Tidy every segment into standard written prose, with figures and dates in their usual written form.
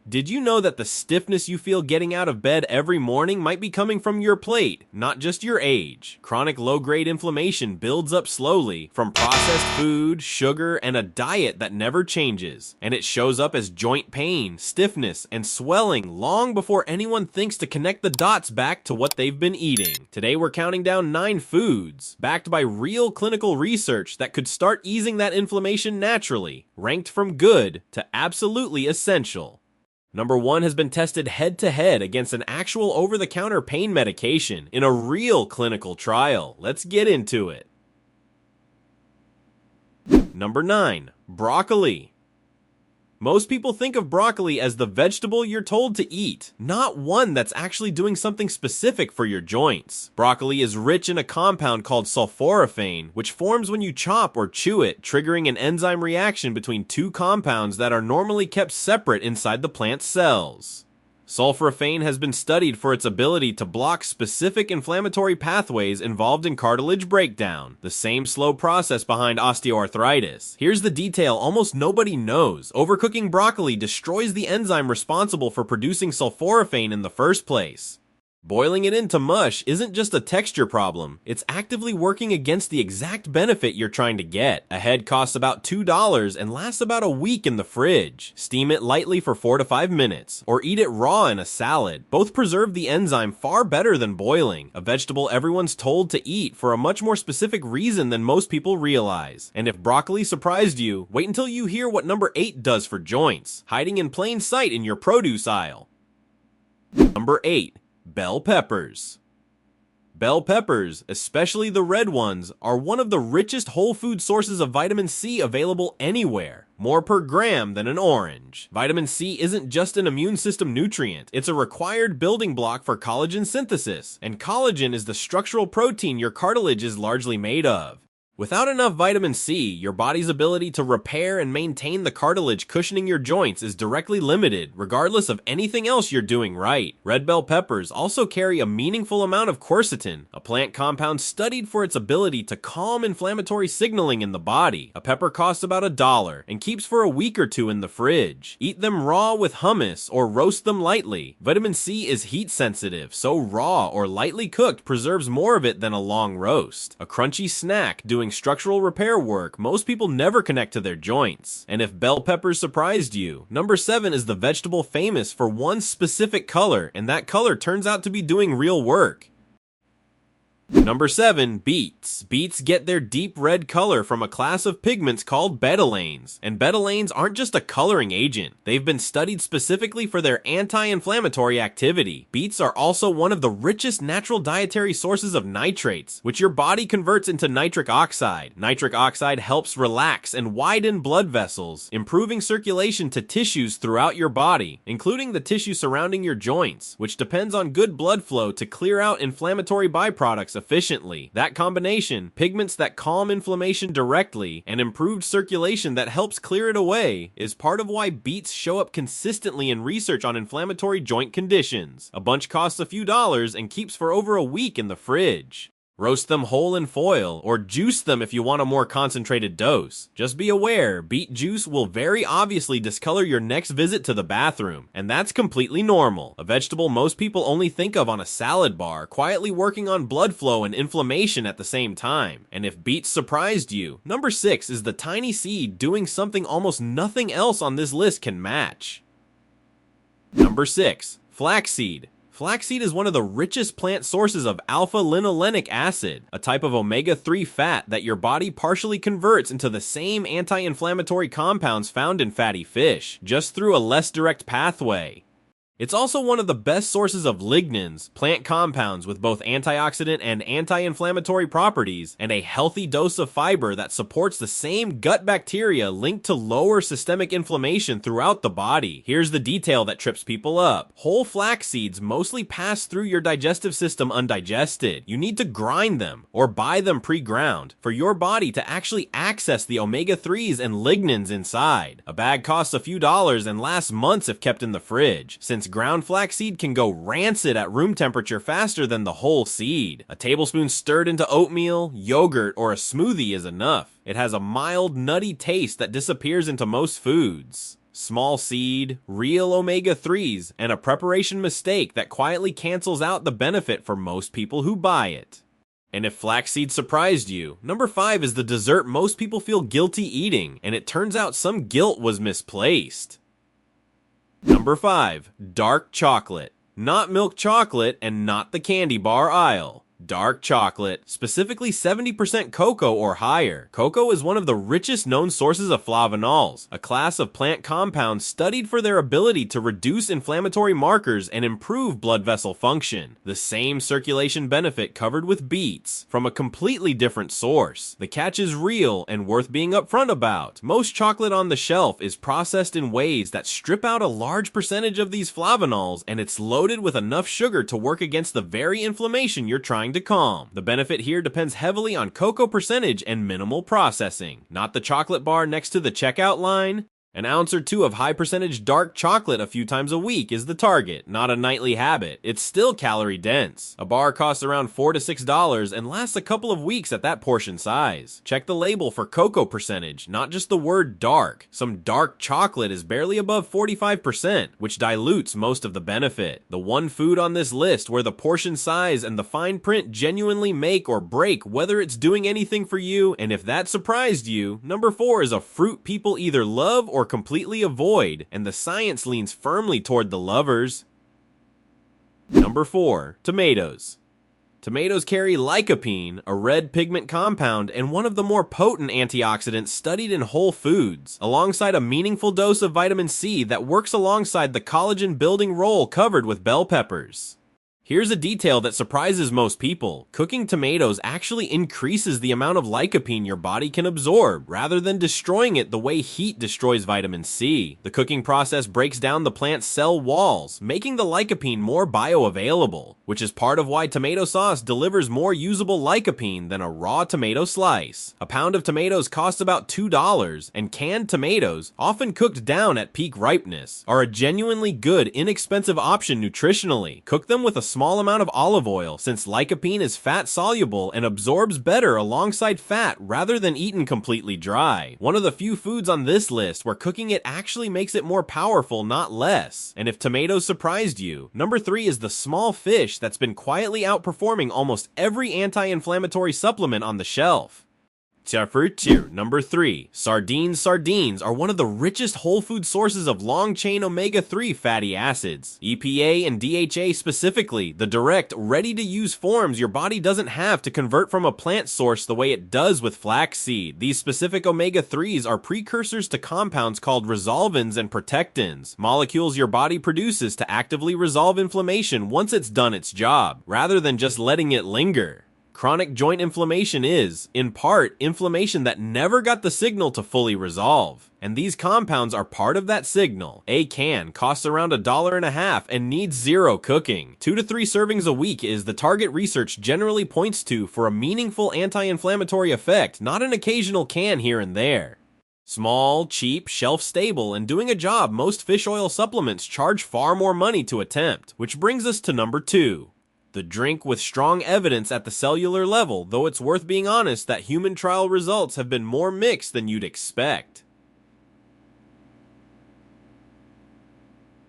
Did you know that the stiffness you feel getting out of bed every morning might be coming from your plate, not just your age? Chronic low-grade inflammation builds up slowly from processed food, sugar, and a diet that never changes. And it shows up as joint pain, stiffness, and swelling long before anyone thinks to connect the dots back to what they've been eating. Today we're counting down 9 foods, backed by real clinical research that could start easing that inflammation naturally, ranked from good to absolutely essential. Number 1 has been tested head-to-head against an actual over-the-counter pain medication in a real clinical trial. Let's get into it. Number 9. Broccoli. Most people think of broccoli as the vegetable you're told to eat, not one that's actually doing something specific for your joints. Broccoli is rich in a compound called sulforaphane, which forms when you chop or chew it, triggering an enzyme reaction between 2 compounds that are normally kept separate inside the plant's cells. Sulforaphane has been studied for its ability to block specific inflammatory pathways involved in cartilage breakdown, the same slow process behind osteoarthritis. Here's the detail almost nobody knows. Overcooking broccoli destroys the enzyme responsible for producing sulforaphane in the first place. Boiling it into mush isn't just a texture problem, it's actively working against the exact benefit you're trying to get. A head costs about $2 and lasts about a week in the fridge. Steam it lightly for 4 to 5 minutes, or eat it raw in a salad. Both preserve the enzyme far better than boiling, a vegetable everyone's told to eat for a much more specific reason than most people realize. And if broccoli surprised you, wait until you hear what number 8 does for joints, hiding in plain sight in your produce aisle. Number 8. Bell peppers. Bell peppers, especially the red ones, are one of the richest whole food sources of vitamin C available anywhere, more per gram than an orange. Vitamin C isn't just an immune system nutrient, it's a required building block for collagen synthesis, and collagen is the structural protein your cartilage is largely made of. Without enough vitamin C, your body's ability to repair and maintain the cartilage cushioning your joints is directly limited, regardless of anything else you're doing right. Red bell peppers also carry a meaningful amount of quercetin, a plant compound studied for its ability to calm inflammatory signaling in the body. A pepper costs about $1 and keeps for a week or 2 in the fridge. Eat them raw with hummus or roast them lightly. Vitamin C is heat sensitive, so raw or lightly cooked preserves more of it than a long roast. A crunchy snack doing structural repair work most people never connect to their joints. And if bell peppers surprised you, number 7 is the vegetable famous for one specific color, and that color turns out to be doing real work. Number 7. Beets. Beets get their deep red color from a class of pigments called betalains. And betalains aren't just a coloring agent. They've been studied specifically for their anti-inflammatory activity. Beets are also one of the richest natural dietary sources of nitrates, which your body converts into nitric oxide. Nitric oxide helps relax and widen blood vessels, improving circulation to tissues throughout your body, including the tissue surrounding your joints, which depends on good blood flow to clear out inflammatory byproducts efficiently. That combination, pigments that calm inflammation directly and improved circulation that helps clear it away, is part of why beets show up consistently in research on inflammatory joint conditions. A bunch costs a few dollars and keeps for over a week in the fridge. Roast them whole in foil, or juice them if you want a more concentrated dose. Just be aware, beet juice will very obviously discolor your next visit to the bathroom, and that's completely normal. A vegetable most people only think of on a salad bar, quietly working on blood flow and inflammation at the same time. And if beets surprised you, number 6 is the tiny seed doing something almost nothing else on this list can match. Number 6. Flaxseed. Flaxseed is one of the richest plant sources of alpha-linolenic acid, a type of omega-3 fat that your body partially converts into the same anti-inflammatory compounds found in fatty fish, just through a less direct pathway. It's also one of the best sources of lignans, plant compounds with both antioxidant and anti-inflammatory properties, and a healthy dose of fiber that supports the same gut bacteria linked to lower systemic inflammation throughout the body. Here's the detail that trips people up. Whole flax seeds mostly pass through your digestive system undigested. You need to grind them, or buy them pre-ground, for your body to actually access the omega-3s and lignans inside. A bag costs a few dollars and lasts months if kept in the fridge, since ground flaxseed can go rancid at room temperature faster than the whole seed. A tablespoon stirred into oatmeal, yogurt, or a smoothie is enough. It has a mild, nutty taste that disappears into most foods. small seed, real omega-3s, and a preparation mistake that quietly cancels out the benefit for most people who buy it. And if flaxseed surprised you, number 5 is the dessert most people feel guilty eating, and it turns out some guilt was misplaced. Number 5, dark chocolate. Not milk chocolate and not the candy bar aisle. Dark chocolate, specifically 70% cocoa or higher. Cocoa is one of the richest known sources of flavonols, a class of plant compounds studied for their ability to reduce inflammatory markers and improve blood vessel function. The same circulation benefit covered with beets, from a completely different source. The catch is real and worth being upfront about. Most chocolate on the shelf is processed in ways that strip out a large percentage of these flavonols, and it's loaded with enough sugar to work against the very inflammation you're trying to calm. The benefit here depends heavily on cocoa percentage and minimal processing, not the chocolate bar next to the checkout line. An ounce or two of high percentage dark chocolate a few times a week is the target, not a nightly habit. It's still calorie dense. A bar costs around $4 to $6 and lasts a couple of weeks at that portion size. Check the label for cocoa percentage, not just the word dark. Some dark chocolate is barely above 45%, which dilutes most of the benefit. The one food on this list where the portion size and the fine print genuinely make or break whether it's doing anything for you, and if that surprised you, number 4 is a fruit people either love or completely avoid, and the science leans firmly toward the lovers. Number 4, tomatoes. Tomatoes carry lycopene, a red pigment compound and one of the more potent antioxidants studied in whole foods, alongside a meaningful dose of vitamin C that works alongside the collagen-building role covered with bell peppers. Here's a detail that surprises most people. Cooking tomatoes actually increases the amount of lycopene your body can absorb, rather than destroying it the way heat destroys vitamin C. The cooking process breaks down the plant's cell walls, making the lycopene more bioavailable, which is part of why tomato sauce delivers more usable lycopene than a raw tomato slice. A pound of tomatoes costs about $2, and canned tomatoes, often cooked down at peak ripeness, are a genuinely good, inexpensive option nutritionally. Cook them with a small amount of olive oil, since lycopene is fat soluble and absorbs better alongside fat rather than eaten completely dry. One of the few foods on this list where cooking it actually makes it more powerful, not less. And if tomatoes surprised you, number 3 is the small fish that's been quietly outperforming almost every anti-inflammatory supplement on the shelf. Number 3. Sardines. Sardines are one of the richest whole food sources of long-chain omega-3 fatty acids. EPA and DHA specifically, the direct, ready-to-use forms your body doesn't have to convert from a plant source the way it does with flaxseed. These specific omega-3s are precursors to compounds called resolvins and protectins, molecules your body produces to actively resolve inflammation once it's done its job, rather than just letting it linger. Chronic joint inflammation is, in part, inflammation that never got the signal to fully resolve. And these compounds are part of that signal. A can costs around $1.50 and needs 0 cooking. 2 to 3 servings a week is the target research generally points to for a meaningful anti-inflammatory effect, not an occasional can here and there. Small, cheap, shelf-stable, and doing a job most fish oil supplements charge far more money to attempt, which brings us to number 2. The drink with strong evidence at the cellular level, though it's worth being honest that human trial results have been more mixed than you'd expect.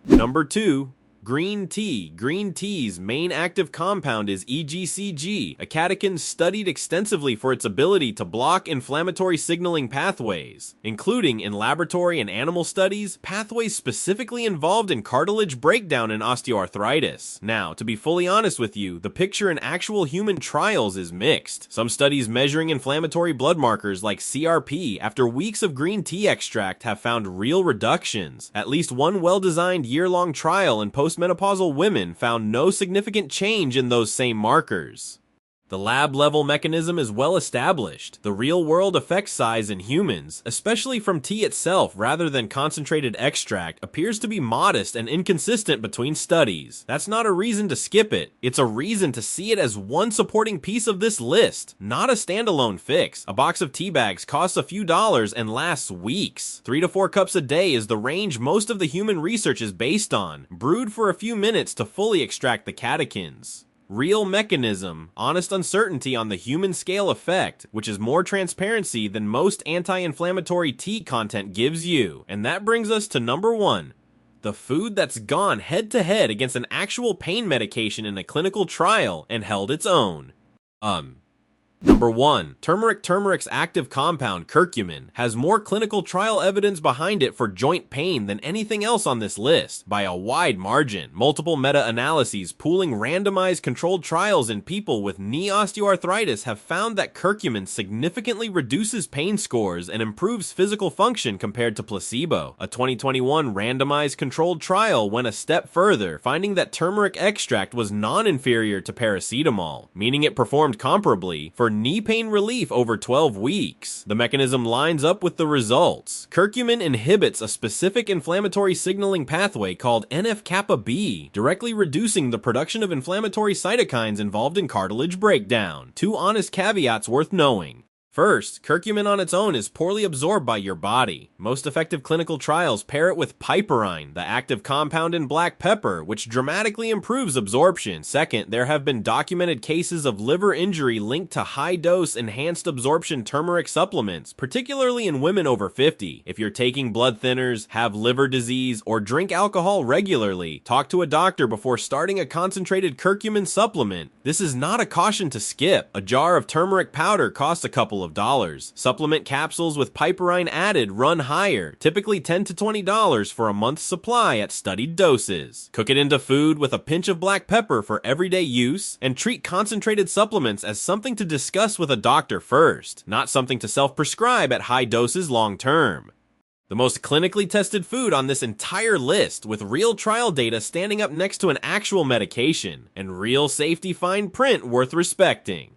Number 2. Green tea. Green tea's main active compound is EGCG, a catechin studied extensively for its ability to block inflammatory signaling pathways, including in laboratory and animal studies, pathways specifically involved in cartilage breakdown and osteoarthritis. Now, to be fully honest with you, the picture in actual human trials is mixed. Some studies measuring inflammatory blood markers like CRP after weeks of green tea extract have found real reductions. At least one well-designed year-long trial in postmenopausal women found no significant change in those same markers. The lab-level mechanism is well established. The real-world effect size in humans, especially from tea itself rather than concentrated extract, appears to be modest and inconsistent between studies. That's not a reason to skip it. It's a reason to see it as one supporting piece of this list, not a standalone fix. A box of tea bags costs a few dollars and lasts weeks. 3 to 4 cups a day is the range most of the human research is based on, brewed for a few minutes to fully extract the catechins. Real mechanism, honest uncertainty on the human scale effect, which is more transparency than most anti-inflammatory tea content gives you. And that brings us to number 1. The food that's gone head-to-head against an actual pain medication in a clinical trial and held its own. Number 1. Turmeric. Turmeric's active compound, curcumin, has more clinical trial evidence behind it for joint pain than anything else on this list, by a wide margin. Multiple meta-analyses pooling randomized controlled trials in people with knee osteoarthritis have found that curcumin significantly reduces pain scores and improves physical function compared to placebo. A 2021 randomized controlled trial went a step further, finding that turmeric extract was non-inferior to paracetamol, meaning it performed comparably for knee pain relief over 12 weeks. The mechanism lines up with the results. Curcumin inhibits a specific inflammatory signaling pathway called NF-kappa B, directly reducing the production of inflammatory cytokines involved in cartilage breakdown. 2 honest caveats worth knowing. First, curcumin on its own is poorly absorbed by your body. Most effective clinical trials pair it with piperine, the active compound in black pepper, which dramatically improves absorption. Second, there have been documented cases of liver injury linked to high-dose enhanced absorption turmeric supplements, particularly in women over 50. If you're taking blood thinners, have liver disease, or drink alcohol regularly, talk to a doctor before starting a concentrated curcumin supplement. This is not a caution to skip. A jar of turmeric powder costs a couple of dollars. Supplement capsules with piperine added run higher, typically $10 to $20 for a month's supply at studied doses. Cook it into food with a pinch of black pepper for everyday use, and treat concentrated supplements as something to discuss with a doctor first, not something to self-prescribe at high doses long term. The most clinically tested food on this entire list, with real trial data standing up next to an actual medication, and real safety fine print worth respecting.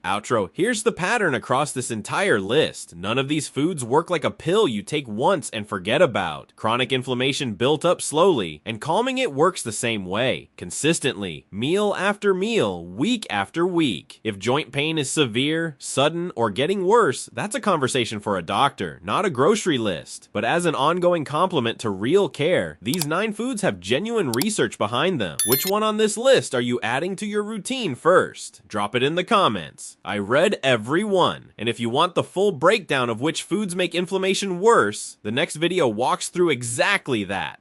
Outro. Here's the pattern across this entire list. None of these foods work like a pill you take once and forget about. Chronic inflammation built up slowly, and calming it works the same way. Consistently, meal after meal, week after week. If joint pain is severe, sudden, or getting worse, that's a conversation for a doctor, not a grocery list. But as an ongoing complement to real care, these 9 foods have genuine research behind them. Which one on this list are you adding to your routine first? Drop it in the comments. I read every one, and if you want the full breakdown of which foods make inflammation worse, the next video walks through exactly that.